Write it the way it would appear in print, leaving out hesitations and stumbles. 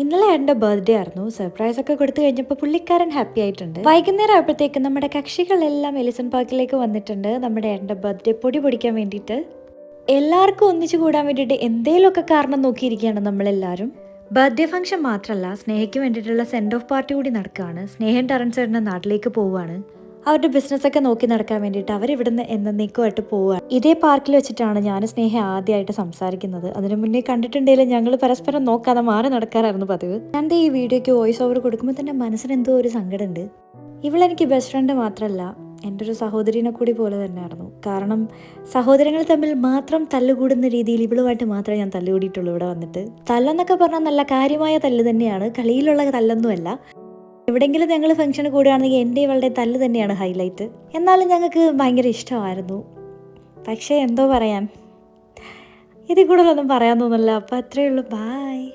ഇന്നലെ എൻ്റെ ബർത്ത്ഡേ ആയിരുന്നു. സർപ്രൈസ് ഒക്കെ കൊടുത്തു കഴിഞ്ഞപ്പോൾ പുള്ളിക്കാരൻ ഹാപ്പി ആയിട്ടുണ്ട്. വൈകുന്നേരം ആയപ്പോഴത്തേക്കും നമ്മുടെ കക്ഷികളെല്ലാം എലിസൺ പാർക്കിലേക്ക് വന്നിട്ടുണ്ട്. നമ്മുടെ എൻ്റെ ബർത്ത്ഡേ പൊടി പൊടിക്കാൻ വേണ്ടിയിട്ട് എല്ലാവർക്കും ഒന്നിച്ചു കൂടാൻ വേണ്ടിയിട്ട് എന്തേലുമൊക്കെ കാരണം നോക്കിയിരിക്കുകയാണ് നമ്മളെല്ലാവരും. ബർത്ത്ഡേ ഫംഗ്ഷൻ മാത്രമല്ല, സ്നേഹയ്ക്ക് വേണ്ടിയിട്ടുള്ള സെൻഡ് ഓഫ് പാർട്ടി കൂടി നടക്കുകയാണ്. സ്നേഹൻ ടറൻസേട്ടൻ്റെ നാട്ടിലേക്ക് പോവുകയാണ്. അവരുടെ ബിസിനസ്സൊക്കെ നോക്കി നടക്കാൻ വേണ്ടിയിട്ട് അവരിവിടുന്ന് എന്നേക്കുമായിട്ട് പോവുകയാണ്. ഇതേ പാർക്കിൽ വെച്ചിട്ടാണ് ഞാൻ സ്നേഹ ആദ്യമായിട്ട് സംസാരിക്കുന്നത്. അതിനു മുന്നേ കണ്ടിട്ടുണ്ടെങ്കിലും ഞങ്ങൾ പരസ്പരം നോക്കാതെ മാറി നടക്കാറായിരുന്നു പതിവ്. ഞാൻ ഈ വീഡിയോയ്ക്ക് വോയിസ് ഓവർ കൊടുക്കുമ്പോൾ തന്നെ മനസ്സിന് എന്തോ ഒരു സങ്കടമുണ്ട്. ഇവളെനിക്ക് ബെസ്റ്റ് ഫ്രണ്ട് മാത്രമല്ല, എൻ്റെ ഒരു സഹോദരിനെ കൂടി പോലെ തന്നെയായിരുന്നു. കാരണം സഹോദരങ്ങൾ തമ്മിൽ മാത്രം തല്ലുകൂടുന്ന രീതിയിൽ ഇവളുമായിട്ട് മാത്രമേ ഞാൻ തല്ലുകൂടിയിട്ടുള്ളൂ ഇവിടെ വന്നിട്ട്. തല്ലെന്നൊക്കെ പറഞ്ഞാൽ നല്ല കാര്യമായ തല്ല് തന്നെയാണ്, കളിയിലുള്ള തല്ലൊന്നുമല്ല. എവിടെയെങ്കിലും ഞങ്ങൾ ഫംഗ്ഷന് കൂടുകയാണെങ്കിൽ എൻ്റെ ഇവളുടെ തല്ല് തന്നെയാണ് ഹൈലൈറ്റ്. എന്നാലും ഞങ്ങൾക്ക് ഭയങ്കര ഇഷ്ടമായിരുന്നു. പക്ഷേ എന്തോ പറയാൻ, ഇതിൽ കൂടുതലൊന്നും പറയാൻ തോന്നില്ല. അപ്പോൾ അത്രയേ ഉള്ളൂ. ബായ്.